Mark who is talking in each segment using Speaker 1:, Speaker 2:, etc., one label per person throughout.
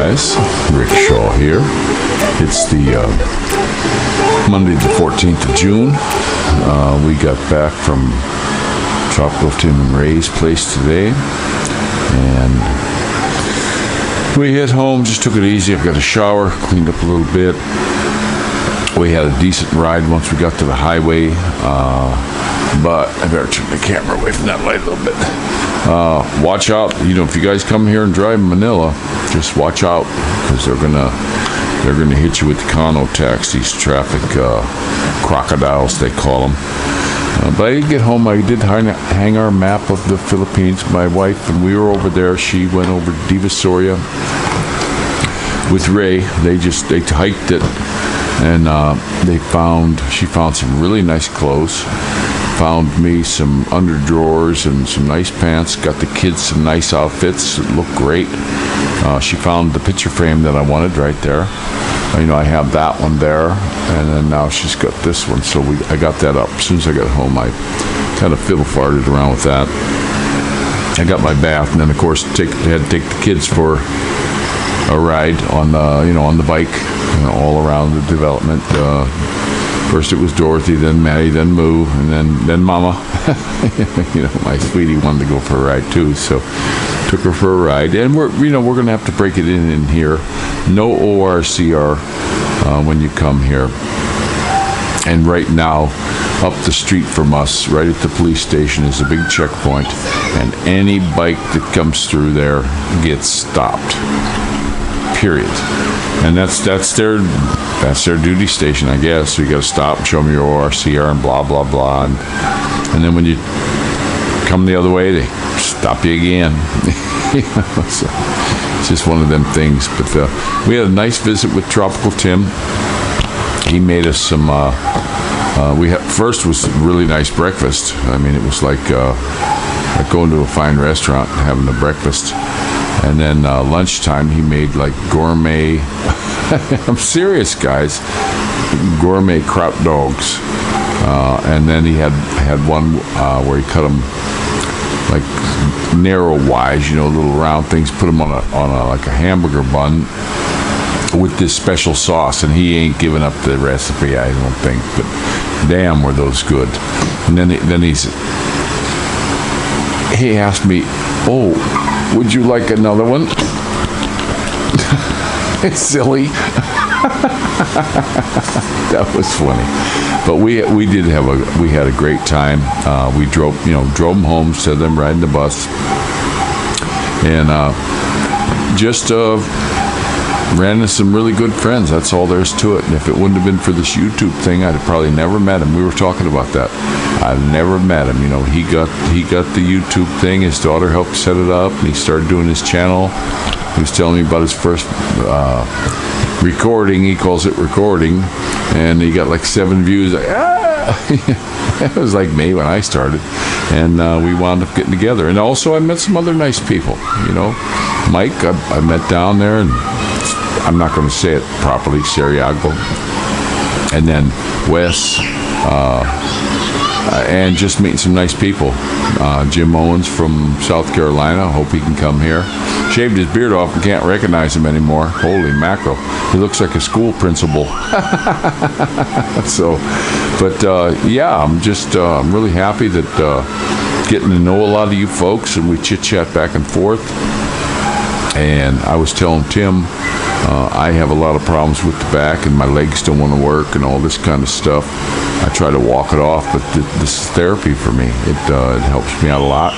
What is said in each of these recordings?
Speaker 1: guys, Rick Shaw here. It's the Monday the 14th of June. We got back from Tropical T&Rey's place today, and we hit home, just took it easy. I've got a shower, cleaned up a little bit. We had a decent ride once we got to the highway, but I better turn the camera away from that light a little bit. Watch out, if you guys come here and drive Manila, just watch out, because they're gonna hit you with the condo tax, these traffic crocodiles, they call them. But I did get home. I did hang our map of the Philippines. My wife, and we were over there. She went over to Divisoria with Ray. They hiked it, and she found some really nice clothes. Found me some underdrawers and some nice pants. Got the kids some nice outfits that look great. She found the picture frame that I wanted right there. I have that one there, and then now she's got this one. So I got that up. As soon as I got home, I kind of fiddle-farted around with that. I got my bath, and then of course had to take the kids for a ride on the bike, all around the development. First it was Dorothy, then Maddie, then Moo, and then Mama. My sweetie wanted to go for a ride too, so took her for a ride. And we're going to have to break it in here. No ORCR when you come here. And right now, up the street from us, right at the police station, is a big checkpoint, and any bike that comes through there gets stopped. Period. And that's their duty station, I guess. So you got to stop and show them your ORCR and blah blah blah, and then when you come the other way, they stop you again. So it's just one of them things. But we had a nice visit with Tropical Tim. He made us some. First was a really nice breakfast. I mean, it was like going to a fine restaurant and having a breakfast. And then lunchtime, he made like gourmet. I'm serious, guys. Gourmet kraut dogs. And then he had one where he cut them like narrow-wise, little round things. Put them on like a hamburger bun with this special sauce. And he ain't giving up the recipe, I don't think. But damn, were those good. And then he asked me, "Oh, would you like another one?" It's silly. That was funny. But we had a great time. We drove them home instead of them riding the bus, and just ran into some really good friends. That's all there's to it. And if it wouldn't have been for this YouTube thing, I'd have probably never met him. We were talking about that. I've never met him. He got the YouTube thing. His daughter helped set it up, and he started doing his channel. He was telling me about his first recording. He calls it recording, and he got like 7 views. It was like me when I started, and we wound up getting together. And also, I met some other nice people. Mike, I met down there, and I'm not going to say it properly, Sariago, and then Wes, and just meeting some nice people. Jim Owens from South Carolina. Hope he can come here. Shaved his beard off and can't recognize him anymore. Holy mackerel. He looks like a school principal. I'm really happy that getting to know a lot of you folks, and we chit-chat back and forth. And I was telling Tim, I have a lot of problems with the back, and my legs don't want to work and all this kind of stuff. I try to walk it off, but this is therapy for me. It helps me out a lot,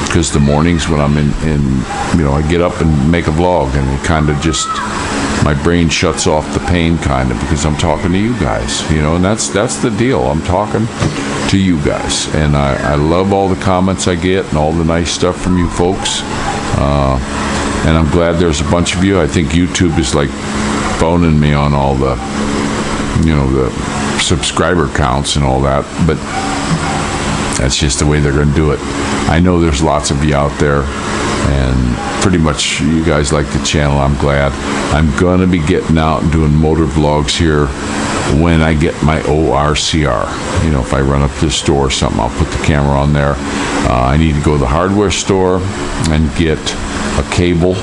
Speaker 1: because the mornings when I'm I get up and make a vlog, and it kind of just, my brain shuts off the pain kind of, because I'm talking to you guys, and that's the deal. I'm talking to you guys, and I love all the comments I get and all the nice stuff from you folks. And I'm glad there's a bunch of you. I think YouTube is like phoning me on all the, the subscriber counts and all that, but that's just the way they're going to do it. I know there's lots of you out there, and pretty much you guys like the channel. I'm glad. I'm going to be getting out and doing motor vlogs here when I get my ORCR. If I run up to the store or something, I'll put the camera on there. I need to go to the hardware store and get a cable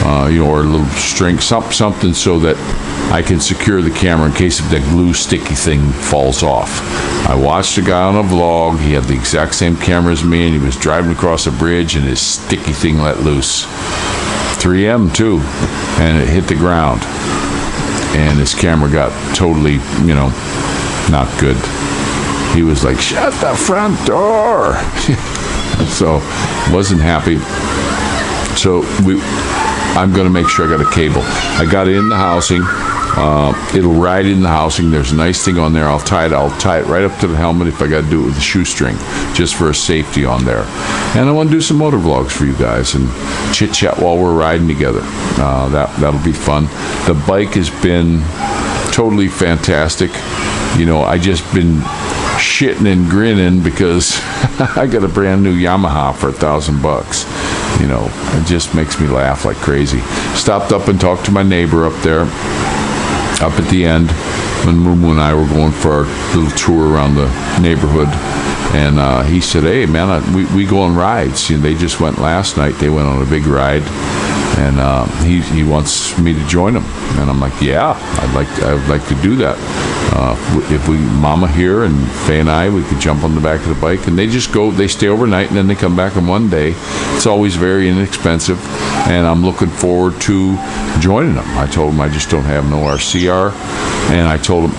Speaker 1: or a little string, something so that I can secure the camera in case if that glue sticky thing falls off. I watched a guy on a vlog. He had the exact same camera as me, and he was driving across a bridge, and his sticky thing let loose. 3M too, and it hit the ground, and his camera got totally, not good. He was like, "Shut the front door." So wasn't happy. So I'm going to make sure I got a cable. I got it in the housing. It'll ride in the housing. There's a nice thing on there. I'll tie it right up to the helmet if I got to do it with a shoestring, just for a safety on there. And I want to do some motor vlogs for you guys and chit chat while we're riding together. That'll be fun. The bike has been totally fantastic. I just been shitting and grinning because I got a brand new Yamaha for $1,000. It just makes me laugh like crazy. Stopped up and talked to my neighbor up there, up at the end, when Mumu and I were going for our little tour around the neighborhood. And he said, "Hey, man, we go on rides." They just went last night. They went on a big ride. And he wants me to join him. And I'm like, yeah, I'd like to do that. If Mama here and Faye and I, we could jump on the back of the bike, and they stay overnight, and then they come back in one day. It's always very inexpensive, and I'm looking forward to joining them. I told them I just don't have no RCR, and I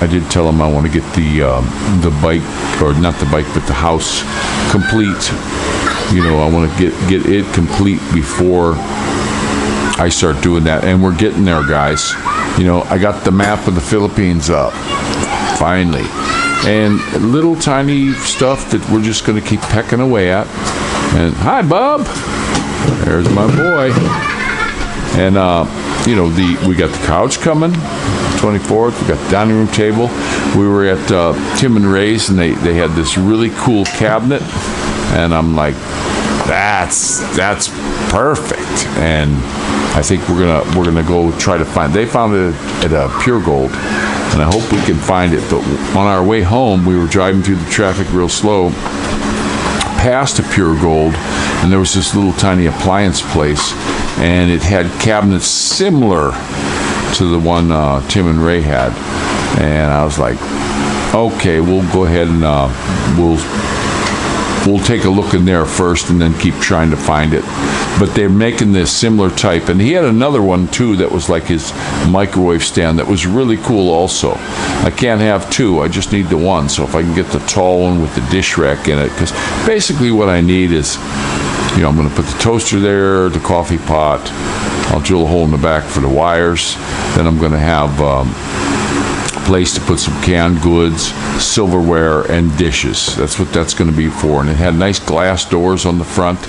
Speaker 1: did tell them I want to get the bike, or not the bike, but the house complete. I want to get it complete before I start doing that, and we're getting there, guys. I got the map of the Philippines up, finally, and little tiny stuff that we're just going to keep pecking away at. And hi, Bub. There's my boy. And we got the couch coming, 24th. We got the dining room table. We were at T&Rey's, and they had this really cool cabinet, and I'm like, that's perfect. And I think we're gonna go try to find. They found it at Pure Gold, and I hope we can find it. But on our way home, we were driving through the traffic real slow, past a Pure Gold, and there was this little tiny appliance place, and it had cabinets similar to the one T&Rey had. And I was like, okay, we'll go ahead and we'll take a look in there first, and then keep trying to find it. But they're making this similar type, and he had another one too that was like his microwave stand that was really cool also. I can't have two, I just need the one. So if I can get the tall one with the dish rack in it, because basically what I need is, I'm going to put the toaster there, the coffee pot, I'll drill a hole in the back for the wires, then I'm going to have place to put some canned goods, silverware, and dishes. That's what that's going to be for. And it had nice glass doors on the front,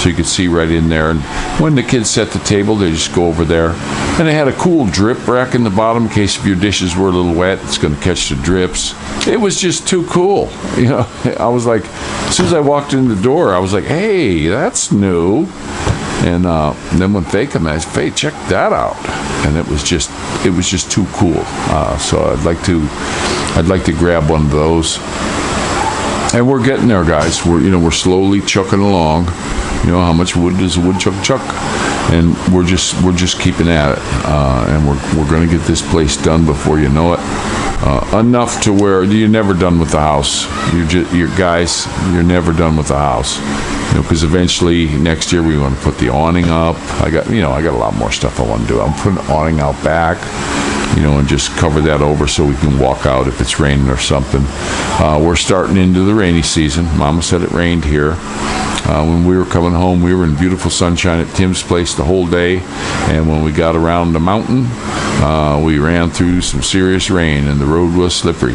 Speaker 1: so you could see right in there. And when the kids set the table, they just go over there. And it had a cool drip rack in the bottom in case if your dishes were a little wet, it's going to catch the drips. It was just too cool. I was like, as soon as I walked in the door, I was like, hey, that's new. And then when Faye came, I said, Faye, check that out. And it was just too cool. So I'd like to grab one of those. And we're getting there, guys. We're slowly chucking along. How much wood does a woodchuck chuck? And we're just keeping at it. And we're going to get this place done before you know it. Enough to where you're never done with the house. You're never done with the house. Because eventually next year we want to put the awning up. I got a lot more stuff I want to do. I'm putting the awning out back, and just cover that over so we can walk out if it's raining or something. We're starting into the rainy season. Mama said it rained here. When we were coming home, we were in beautiful sunshine at Tim's place the whole day. And when we got around the mountain, we ran through some serious rain, and the road was slippery.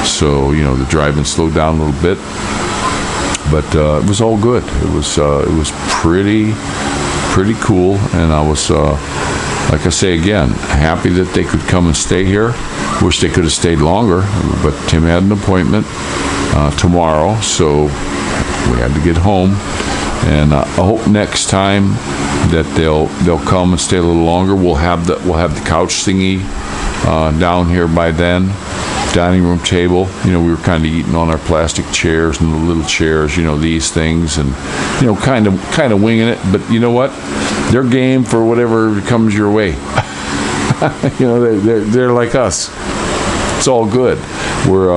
Speaker 1: So, the driving slowed down a little bit. But it was all good. It was pretty cool, and I was, like I say again, happy that they could come and stay here. Wish they could have stayed longer, but Tim had an appointment tomorrow, so we had to get home. And I hope next time that they'll come and stay a little longer. We'll have the couch thingy down here by then. Dining room table, we were kind of eating on our plastic chairs and the little chairs, these things, and kind of winging it. But you know what? they're game for whatever comes your way. You know, they're like us. It's all good. We're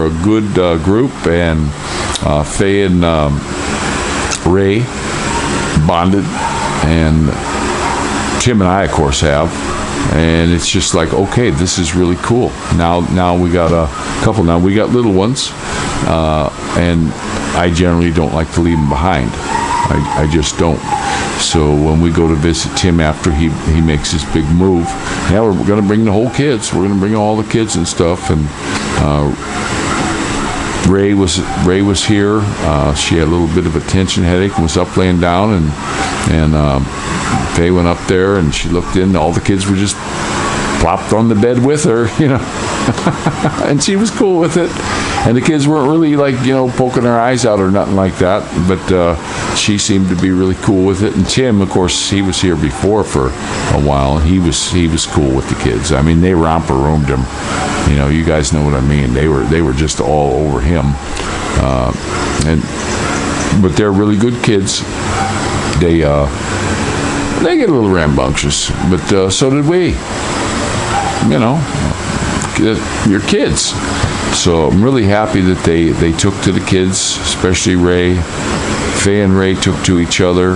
Speaker 1: a good group, and Faye and Ray bonded, and Tim and I, of course, have. And it's just like, okay, this is really cool. Now we got a couple. Now we got little ones, and I generally don't like to leave them behind. I just don't. So when we go to visit Tim after he makes his big move, yeah, we're going to bring the whole kids. We're going to bring all the kids and stuff. And Ray was here. She had a little bit of a tension headache and was up laying down, and Faye went up there and she looked in. All the kids were just plopped on the bed with her, you know, and she was cool with it. And the kids weren't really like, you know, poking their eyes out or nothing like that, but she seemed to be really cool with it. And Tim, of course, he was here before for a while, and he was cool with the kids. I mean, they romper-roomed him. You know, you guys know what I mean. They were just all over him. But they're really good kids. They get a little rambunctious, but so did we. You know, your kids. So I'm really happy that they took to the kids, especially Ray. Faye and Ray took to each other.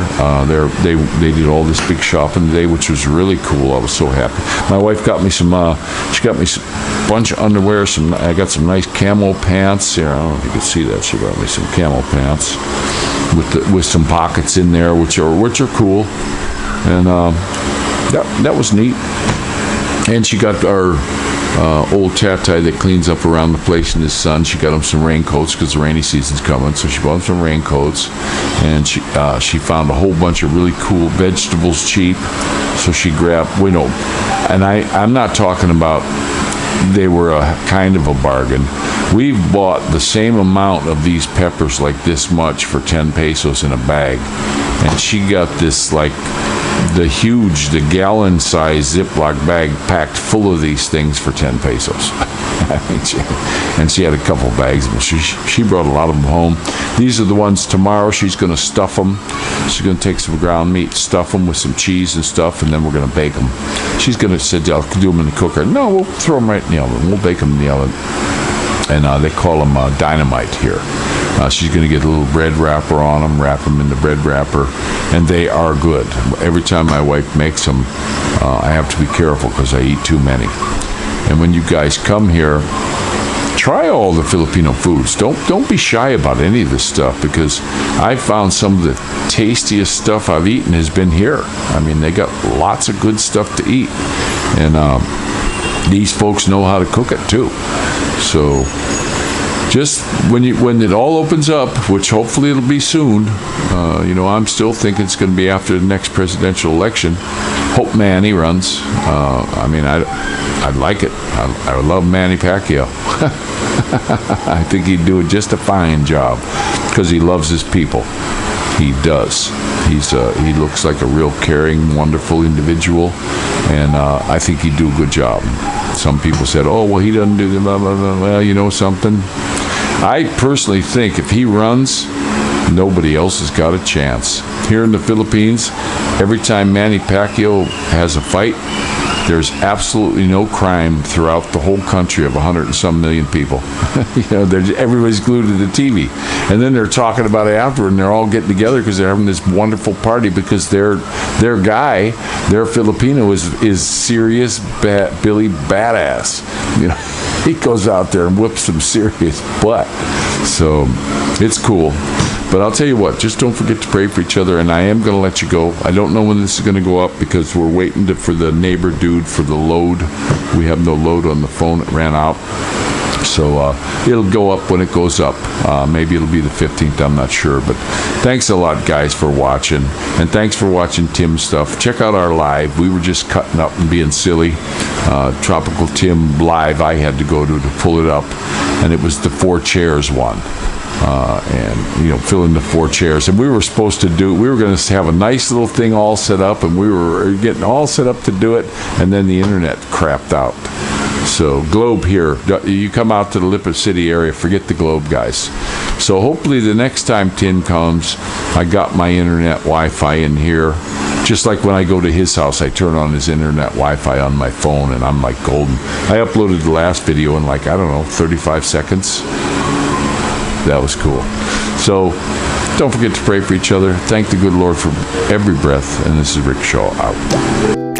Speaker 1: They did all this big shopping today, which was really cool. I was so happy. My wife got me some. She got me a bunch of underwear. I got some nice camo pants. Here, I don't know if you can see that. She got me some camo pants with some pockets in there, which are cool. And that was neat. And she got our old Tatai that cleans up around the place and his son. She got him some raincoats because the rainy season's coming, so she bought him some raincoats. And she found a whole bunch of really cool vegetables cheap, so she grabbed, and I'm not talking about they were a kind of a bargain. We've bought the same amount of these peppers, like this much, for 10 pesos in a bag. And she got this, like, the gallon-sized Ziploc bag packed full of these things for 10 pesos. And she had a couple bags of them. She brought a lot of them home. These are the ones tomorrow. She's going to stuff them. She's going to take some ground meat, stuff them with some cheese and stuff, and then we're going to bake them. She's going to say, I'll do them in the cooker. No, we'll throw them right in the oven. We'll bake them in the oven. And they call them dynamite here. She's going to get a little bread wrapper on them, wrap them in the bread wrapper, and they are good. Every time my wife makes them, I have to be careful because I eat too many. And when you guys come here, try all the Filipino foods. Don't be shy about any of this stuff, because I found some of the tastiest stuff I've eaten has been here. I mean, they got lots of good stuff to eat, and these folks know how to cook it too. So just when it all opens up, which hopefully it'll be soon, I'm still thinking it's going to be after the next presidential election. Hope Manny runs. I'd like it. I love Manny Pacquiao. I think he'd do just a fine job because he loves his people. He does. He looks like a real caring, wonderful individual, and I think he'd do a good job. Some people said, "Oh, well, he doesn't do blah, blah, blah." Well, you know something? I personally think if he runs, nobody else has got a chance. Here in the Philippines, every time Manny Pacquiao has a fight, there's absolutely no crime throughout the whole country of 100 and some million people. Everybody's glued to the TV. And then they're talking about it afterward, and they're all getting together because they're having this wonderful party because their guy, their Filipino, is serious Billy Badass. He goes out there and whoops some serious butt. So it's cool. But I'll tell you what, just don't forget to pray for each other, and I am going to let you go. I don't know when this is going to go up because we're waiting for the neighbor dude for the load. We have no load on the phone. It ran out. So it'll go up when it goes up. Maybe it'll be the 15th. I'm not sure. But thanks a lot, guys, for watching. And thanks for watching Tim's stuff. Check out our live. We were just cutting up and being silly. Tropical Tim live I had to go to pull it up. And it was the 4 chairs one. Fill in the 4 chairs. And we were going to have a nice little thing all set up, and we were getting all set up to do it, and then the internet crapped out. So Globe here, you come out to the Lippert City area, forget the Globe, guys. So hopefully the next time Tin comes, I got my internet Wi-Fi in here. Just like when I go to his house, I turn on his internet Wi-Fi on my phone, and I'm like golden. I uploaded the last video in like, I don't know, 35 seconds. That was cool. So don't forget to pray for each other. Thank the good Lord for every breath. And this is Rick Shaw out.